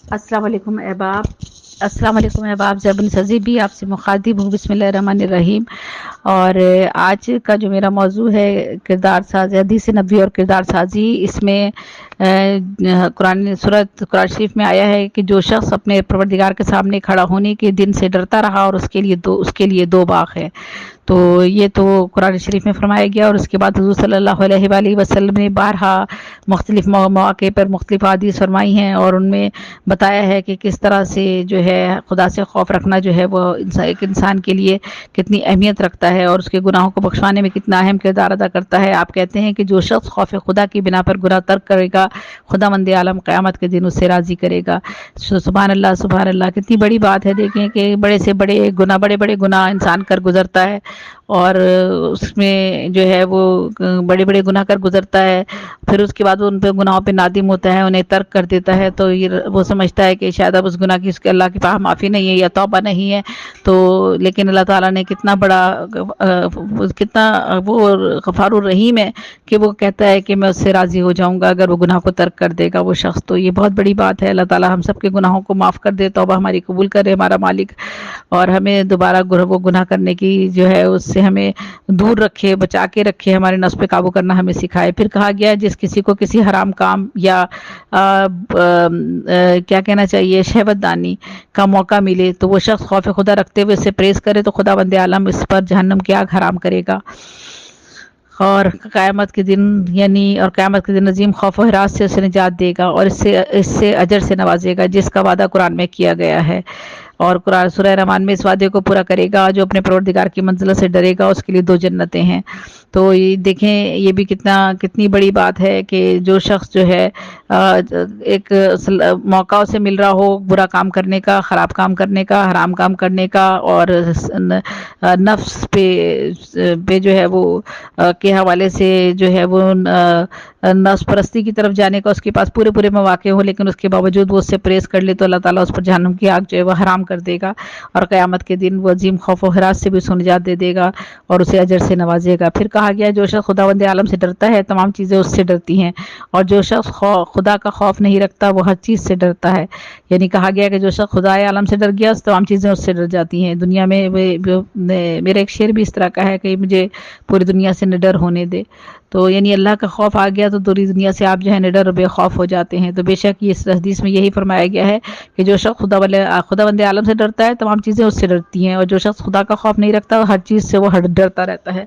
السلام علیکم احباب، السلام علیکم احباب، زبن سزی بھی آپ سے مخاطب ہوں۔ بسم اللہ الرحمن الرحیم۔ اور آج کا جو میرا موضوع ہے کردار ساز، حدیث نبوی اور کردار سازی، اس میں قرآن شریف میں آیا ہے کہ جو شخص اپنے پروردگار کے سامنے کھڑا ہونے کے دن سے ڈرتا رہا اور اس کے لیے دو باغ ہے۔ تو یہ تو قرآن شریف میں فرمایا گیا، اور اس کے بعد حضور صلی اللہ علیہ وآلہ وسلم نے بارہا مختلف مواقع پر مختلف حدیث فرمائی ہیں، اور ان میں بتایا ہے کہ کس طرح سے جو ہے خدا سے خوف رکھنا جو ہے وہ ایک انسان کے لیے کتنی اہمیت رکھتا ہے، اور اس کے گناہوں کو بخشوانے میں کتنا اہم کردار ادا کرتا ہے۔ آپ کہتے ہیں کہ جو شخص خوف خدا کی بنا پر گناہ ترک کرے گا، خداوند عالم قیامت کے دن اس سے راضی کرے گا۔ سبحان اللہ، سبحان اللہ، کتنی بڑی بات ہے۔ دیکھیں کہ بڑے سے بڑے گناہ، بڑے بڑے گناہ انسان کر گزرتا ہے، اور اس میں جو ہے وہ بڑے بڑے گناہ کر گزرتا ہے، پھر اس کے بعد وہ ان پہ گناہوں پہ نادم ہوتا ہے، انہیں ترک کر دیتا ہے، تو یہ وہ سمجھتا ہے کہ شاید اب اس گناہ کی اس کے اللہ کے پاس معافی نہیں ہے یا توبہ نہیں ہے۔ تو لیکن اللہ تعالیٰ نے کتنا بڑا کتنا وہ غفار الرحیم ہے کہ وہ کہتا ہے کہ میں اس سے راضی ہو جاؤں گا اگر وہ گناہ کو ترک کر دے گا وہ شخص۔ تو یہ بہت بڑی بات ہے۔ اللہ تعالیٰ ہم سب کے گناہوں کو معاف کر دے، توبہ ہماری قبول کرے ہمارا مالک، اور ہمیں دوبارہ وہ گناہ کرنے کی جو ہے اس سے ہمیں دور رکھے، بچا کے رکھے، ہمارے نفس پہ قابو کرنا ہمیں سکھائے۔ پھر کہا گیا جس کسی کو کسی حرام کام یا کیا کہنا چاہیے شہوت دانی کا موقع ملے تو وہ شخص خوف خدا رکھتے ہوئے اسے پریز کرے تو خداوند عالم اس پر جہنم کی آگ حرام کرے گا، اور قیامت کے دن عظیم خوف و ہراس سے اسے نجات دے گا، اور اس سے اجر سے نوازے گا جس کا وعدہ قرآن میں کیا گیا ہے، اور قرآن سورہ رحمان میں اس وعدے کو پورا کرے گا۔ جو اپنے پروردگار کی منزلت سے ڈرے گا اس کے لیے 2 جنتیں ہیں۔ تو یہ دیکھیں یہ بھی کتنی بڑی بات ہے کہ جو شخص جو ہے ایک موقع اسے مل رہا ہو برا کام کرنے کا، خراب کام کرنے کا، حرام کام کرنے کا، اور نفس پہ جو ہے وہ کے حوالے سے جو ہے وہ نفس پرستی کی طرف جانے کا اس کے پاس پورے مواقع ہو، لیکن اس کے باوجود وہ اس سے پریز کر لے تو اللہ تعالیٰ اس پر جہنم کی آگ جو ہے وہ حرام کر دے گا، اور قیامت کے دن وہ عظیم خوف و ہراس سے بھی اس کو نجات دے گا اور اسے اجر سے نوازے گا۔ پھر کہا گیا جو شخص خداوند عالم سے ڈرتا ہے تمام چیزیں اس سے ڈرتی ہیں، اور جو شخص خدا کا خوف نہیں رکھتا وہ ہر چیز سے ڈرتا ہے۔ یعنی کہا گیا کہ جو شخص خدا عالم سے ڈر گیا تمام چیزیں اس سے ڈر جاتی ہیں۔ دنیا میں میرا ایک شعر بھی اس طرح کا ہے کہ مجھے پوری دنیا سے نڈر ہونے دے، تو یعنی اللہ کا خوف آ گیا تو پوری دنیا سے آپ جو ہے نڈر بے خوف ہو جاتے ہیں۔ تو بے شک یہ اس حدیث میں یہی فرمایا گیا ہے کہ جو شخص خداوند عالم سے ڈرتا ہے تمام چیزیں اس سے ڈرتی ہیں، اور جو شخص خدا کا خوف نہیں رکھتا ہر چیز سے وہ ڈرتا رہتا ہے۔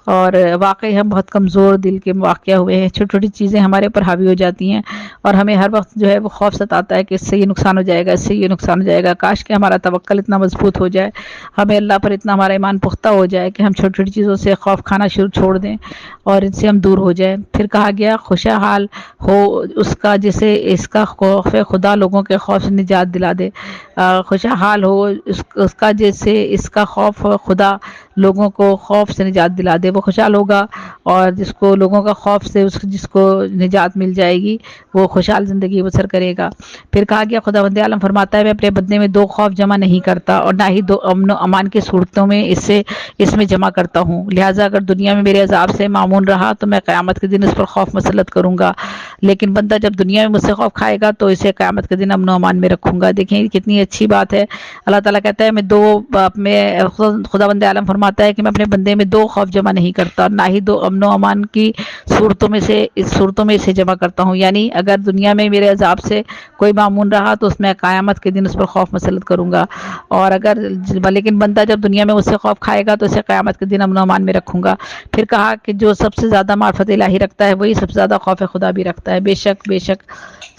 اور واقعی ہم بہت کمزور دل کے واقع ہوئے ہیں، چھوٹی چھوٹی چیزیں ہمارے اوپر حاوی ہو جاتی ہیں، اور ہمیں ہر وقت جو ہے وہ خوف ستاتا ہے کہ اس سے یہ نقصان ہو جائے گا، اس سے یہ نقصان ہو جائے گا۔ کاش کہ ہمارا توکل اتنا مضبوط ہو جائے، ہمیں اللہ پر اتنا ہمارا ایمان پختہ ہو جائے کہ ہم چھوٹی چھوٹی چیزوں سے خوف کھانا چھوڑ دیں اور ان سے ہم دور ہو جائیں۔ پھر کہا گیا خوشحال ہو اس کا جسے اس کا خوف خدا لوگوں کے خوف سے نجات دلا دے، خوشحال ہو اس کا جیسے اس کا خوف خدا لوگوں کو خوف سے نجات دلا دے، وہ خوشحال ہوگا، اور جس کو لوگوں کا خوف سے جس کو نجات مل جائے گی وہ خوشحال زندگی بسر کرے گا۔ پھر کہا گیا خداوند عالم فرماتا ہے میں اپنے بندے میں 2 خوف جمع نہیں کرتا اور نہ ہی 2 امن و امان کی صورتوں میں اس میں جمع کرتا ہوں، لہٰذا اگر دنیا میں میرے عذاب سے معمون رہا تو میں قیامت کے دن اس پر خوف مسلط کروں گا، لیکن بندہ جب دنیا میں مجھ سے خوف کھائے گا تو اسے قیامت کے دن امن و امان میں رکھوں گا۔ دیکھیں کتنی اچھی بات ہے۔ اللہ تعالیٰ کہتا ہے خداوند عالم فرماتا ہے کہ میں اپنے بندے میں 2 خوف جمع نہیں کرتا اور نہ ہی 2 امن و امان کی صورتوں میں اسے جمع کرتا ہوں، یعنی اگر دنیا میں میرے عذاب سے کوئی معمون رہا تو اس میں قیامت کے دن اس پر خوف مسلط کروں گا، اور لیکن بندہ جب دنیا میں اس سے خوف کھائے گا تو اسے قیامت کے دن امن و امان میں رکھوں گا۔ پھر کہا کہ جو سب سے زیادہ معرفت الہی رکھتا ہے وہی سب سے زیادہ خوف خدا بھی رکھتا ہے۔ بے شک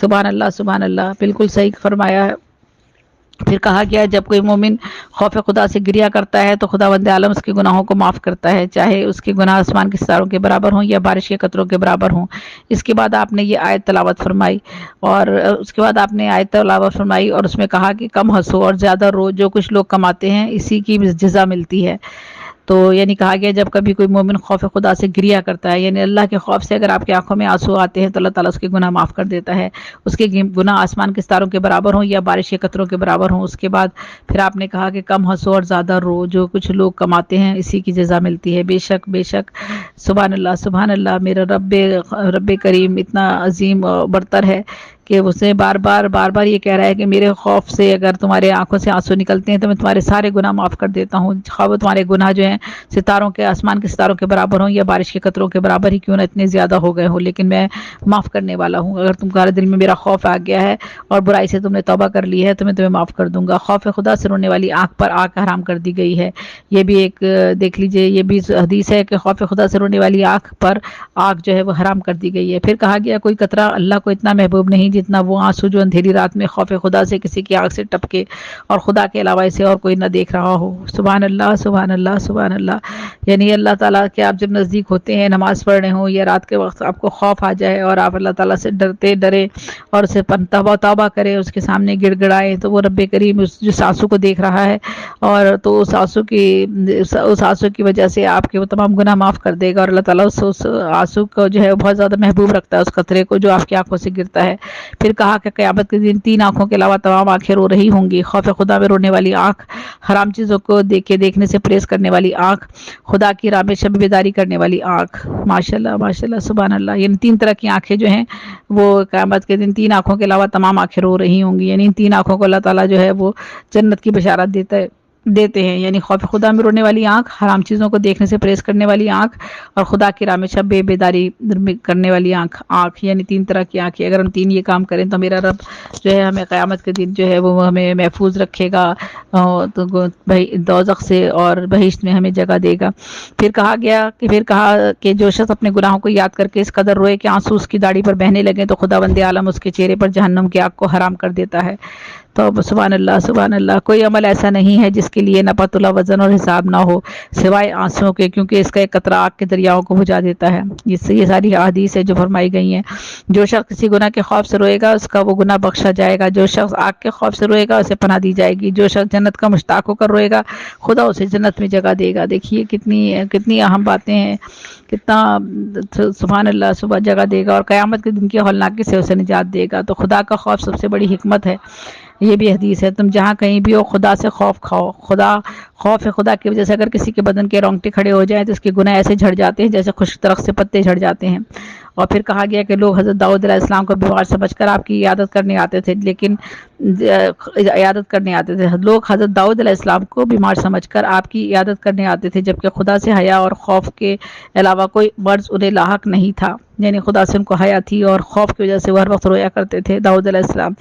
سبحان اللہ، سبحان اللہ، بالکل صحیح فرمایا ہے۔ پھر کہا گیا جب کوئی مومن خوف خدا سے گریہ کرتا ہے تو خداوند عالم اس کے گناہوں کو معاف کرتا ہے، چاہے اس کے گناہ آسمان کے ستاروں کے برابر ہوں یا بارش کے قطروں کے برابر ہوں۔ اس کے بعد آپ نے یہ آیت تلاوت فرمائی، اور اس میں کہا کہ کم ہنسو اور زیادہ رو، جو کچھ لوگ کماتے ہیں اسی کی جزا ملتی ہے۔ تو یعنی کہا گیا جب کبھی کوئی مومن خوف خدا سے گریہ کرتا ہے، یعنی اللہ کے خوف سے اگر آپ کی آنکھوں میں آنسو آتے ہیں تو اللہ تعالیٰ اس کے گناہ معاف کر دیتا ہے، اس کے گناہ آسمان کے ستاروں کے برابر ہوں یا بارش کے قطروں کے برابر ہوں۔ اس کے بعد پھر آپ نے کہا کہ کم ہنسو اور زیادہ رو، جو کچھ لوگ کماتے ہیں اسی کی جزا ملتی ہے۔ بے شک سبحان اللہ، سبحان اللہ، میرا رب کریم اتنا عظیم برتر ہے کہ اسے بار بار یہ کہہ رہا ہے کہ میرے خوف سے اگر تمہارے آنکھوں سے آنسو نکلتے ہیں تو میں تمہارے سارے گناہ معاف کر دیتا ہوں، خواہ وہ تمہارے گناہ جو ہیں ستاروں کے آسمان کے ستاروں کے برابر ہوں یا بارش کے قطروں کے برابر ہی کیوں نہ اتنے زیادہ ہو گئے ہوں، لیکن میں معاف کرنے والا ہوں۔ اگر تمہارے دل میں میرا خوف آ گیا ہے اور برائی سے تم نے توبہ کر لی ہے تو میں تمہیں معاف کر دوں گا۔ خوف خدا سے رونے والی آنکھ پر آگ حرام کر دی گئی ہے۔ یہ بھی ایک دیکھ لیجئے، یہ بھی حدیث ہے کہ خوف خدا سے رونے والی آنکھ پر آگ جو ہے وہ حرام کر دی گئی ہے۔ پھر کہا گیا کوئی قطرہ اللہ کو اتنا محبوب نہیں جتنا وہ آنسو جو اندھیری رات میں خوف خدا سے کسی کی آنکھ سے ٹپکے اور خدا کے علاوہ اسے اور کوئی نہ دیکھ رہا ہو۔ سبحان اللہ سبحان اللہ سبحان اللہ۔ یعنی اللہ تعالیٰ کے آپ جب نزدیک ہوتے ہیں، نماز پڑھ رہے ہوں یا رات کے وقت آپ کو خوف آ جائے اور آپ اللہ تعالیٰ سے ڈرے اور اسے توبہ کریں، اس کے سامنے گڑ گڑائیں، تو وہ رب کریم جس آنسو کو دیکھ رہا ہے اور تو اس آنسو کی وجہ سے آپ کے وہ تمام گناہ معاف کر دے گا، اور اللہ تعالیٰ اس آنسو کو جو ہے بہت زیادہ محبوب رکھتا ہے، اس قطرے کو جو آپ کی آنکھوں سے گرتا ہے۔ پھر کہا کہ قیامت کے دن 3 آنکھوں کے علاوہ تمام آنکھیں رو رہی ہوں گی۔ خوف خدا میں رونے والی آنکھ، حرام چیزوں کو دیکھنے سے پرہیز کرنے والی آنکھ، خدا کی راہ میں شب بیداری کرنے والی آنکھ۔ ماشاءاللہ ماشاءاللہ سبحان اللہ۔ یعنی 3 طرح کی آنکھیں جو ہیں وہ قیامت کے دن 3 آنکھوں کے علاوہ تمام آنکھیں رو رہی ہوں گی۔ یعنی ان 3 آنکھوں کو اللہ تعالیٰ جو ہے وہ جنت کی بشارت دیتے ہیں۔ یعنی خوف خدا میں رونے والی آنکھ، حرام چیزوں کو دیکھنے سے پرہیز کرنے والی آنکھ، اور خدا کی راہ میں شب بیداری کرنے والی آنکھ، یعنی 3 طرح کی آنکھیں۔ اگر ہم 3 یہ کام کریں تو میرا رب جو ہے ہمیں قیامت کے دن جو ہے وہ ہمیں محفوظ رکھے گا تو دوزخ سے اور بہشت میں ہمیں جگہ دے گا۔ پھر کہا کہ جو شخص اپنے گناہوں کو یاد کر کے اس قدر روئے کہ آنسو اس کی داڑھی پر بہنے لگے تو خداوند عالم اس کے چہرے پر جہنم کی آگ کو حرام کر دیتا ہے۔ تو سبحان اللہ سبحان اللہ۔ کوئی عمل ایسا نہیں ہے جس کے لیے نہ پتہ وزن اور حساب نہ ہو سوائے آنسوؤں کے، کیونکہ اس کا ایک قطرہ آگ کے دریاؤں کو بجھا دیتا ہے۔ یہ ساری احادیث ہے جو فرمائی گئی ہیں۔ جو شخص کسی گناہ کے خوف سے روئے گا اس کا وہ گناہ بخشا جائے گا، جو شخص آگ کے خوف سے روئے گا اسے پناہ دی جائے گی، جو شخص جنت کا مشتاق ہو کر روئے گا خدا اسے جنت میں جگہ دے گا۔ دیکھیے کتنی اہم باتیں ہیں، کتنا سبحان اللہ صبح جگہ دے گا، اور قیامت کے دن کی ہولناکی سے اسے نجات دے گا۔ تو خدا کا خوف سب سے بڑی حکمت ہے۔ یہ بھی حدیث ہے، تم جہاں کہیں بھی ہو خدا سے خوف کھاؤ۔ خوف خدا کی وجہ سے اگر کسی کے بدن کے رونگٹے کھڑے ہو جائیں تو اس کے گناہ ایسے جھڑ جاتے ہیں جیسے خشک درخت سے پتے جھڑ جاتے ہیں۔ اور پھر کہا گیا کہ لوگ حضرت داؤد علیہ السلام کو بیمار سمجھ کر آپ کی عیادت کرنے آتے تھے، لوگ حضرت داؤد علیہ السلام کو بیمار سمجھ کر آپ کی عیادت کرنے آتے تھے، جبکہ خدا سے حیا اور خوف کے علاوہ کوئی مرض انہیں لاحق نہیں تھا۔ یعنی خدا سے ان کو حیا تھی اور خوف کی وجہ سے وہ ہر وقت رویا کرتے تھے داؤد علیہ السلام،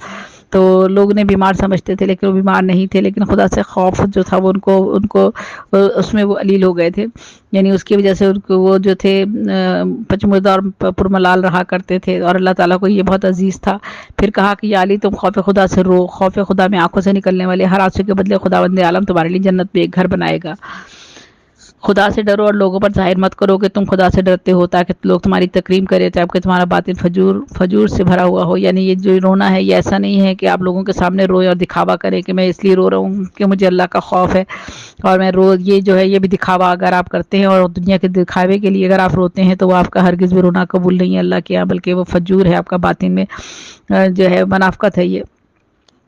تو لوگ انہیں بیمار سمجھتے تھے لیکن وہ بیمار نہیں تھے، لیکن خدا سے خوف جو تھا وہ ان کو اس میں وہ علیل ہو گئے تھے۔ یعنی اس کی وجہ سے ان کو وہ جو تھے پچمردہ اور پرملال رہا کرتے تھے، اور اللہ تعالیٰ کو یہ بہت عزیز تھا۔ پھر کہا کہ یا علی تم خوف خدا سے رو، خوف خدا میں آنکھوں سے نکلنے والے ہر آنسو کے بدلے خداوند عالم تمہارے لیے جنت میں ایک گھر بنائے گا۔ خدا سے ڈرو اور لوگوں پر ظاہر مت کرو کہ تم خدا سے ڈرتے ہو تاکہ لوگ تمہاری تکریم کریں، جبکہ تمہارا باطن فجور سے بھرا ہوا ہو۔ یعنی یہ جو رونا ہے یہ ایسا نہیں ہے کہ آپ لوگوں کے سامنے روئے اور دکھاوا کریں کہ میں اس لیے رو رہا ہوں کہ مجھے اللہ کا خوف ہے اور میں یہ جو ہے یہ بھی دکھاوا اگر آپ کرتے ہیں اور دنیا کے دکھاوے کے لیے اگر آپ روتے ہیں تو وہ آپ کا ہرگز بھی رونا قبول نہیں ہے اللہ کے یہاں، بلکہ وہ فجور ہے، آپ کا باطن میں جو ہے منافقت ہے یہ۔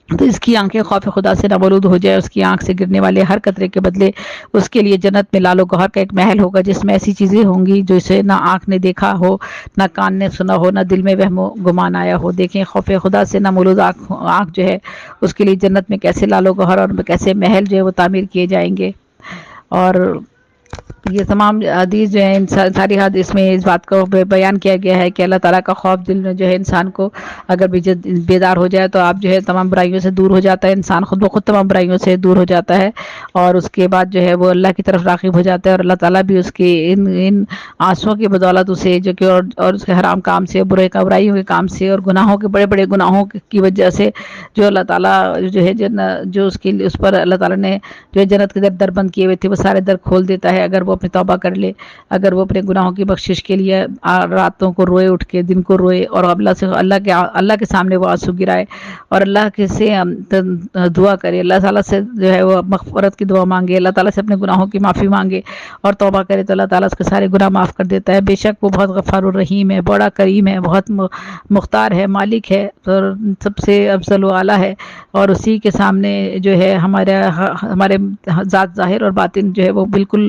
تو اس کی آنکھیں خوف خدا سے نامولود ہو جائے، اس کی آنکھ سے گرنے والے ہر قطرے کے بدلے اس کے لیے جنت میں لال و گوہر کا ایک محل ہوگا جس میں ایسی چیزیں ہوں گی جو اسے نہ آنکھ نے دیکھا ہو، نہ کان نے سنا ہو، نہ دل میں وہم و گمان آیا ہو۔ دیکھیں خوف خدا سے نامولود آنکھ جو ہے اس کے لیے جنت میں کیسے لال و گوہر اور کیسے محل جو ہے وہ تعمیر کیے جائیں گے۔ اور یہ تمام حدیث جو ہیں ساری حدیث میں اس بات کو بیان کیا گیا ہے کہ اللہ تعالیٰ کا خوف دل میں جو ہے انسان کو اگر بیدار ہو جائے تو آپ جو ہے تمام برائیوں سے دور ہو جاتا ہے، انسان خود بخود تمام برائیوں سے دور ہو جاتا ہے، اور اس کے بعد جو ہے وہ اللہ کی طرف راغب ہو جاتا ہے، اور اللہ تعالیٰ بھی اس کے ان آنسوؤں کی بدولت اسے جو کہ اور اس کے حرام کام سے، برائیوں کے کام سے اور گناہوں کے بڑے بڑے گناہوں کی وجہ سے جو اللہ تعالیٰ جو ہے جو اس پر اللہ تعالیٰ نے جو جنت کے در بند کیے ہوئے تھے وہ سارے در کھول دیتا ہے اگر وہ اپنی توبہ کر لے، اگر وہ اپنے گناہوں کی بخشش کے لیے راتوں کو روئے، اٹھ کے دن کو روئے، اور اللہ کے سامنے وہ آنسو گرائے اور اللہ کے سے دعا کرے، اللہ تعالیٰ سے جو ہے وہ مغفرت کی دعا مانگے، اللہ تعالیٰ سے اپنے گناہوں کی معافی مانگے اور توبہ کرے تو اللہ تعالیٰ اس کے سارے گناہ معاف کر دیتا ہے۔ بے شک وہ بہت غفار الرحیم ہے، بڑا کریم ہے، بہت مختار ہے، مالک ہے اور سب سے افضل و اعلیٰ ہے، اور اسی کے سامنے جو ہے ہمارے ذات ظاہر اور باطن جو ہے وہ بالکل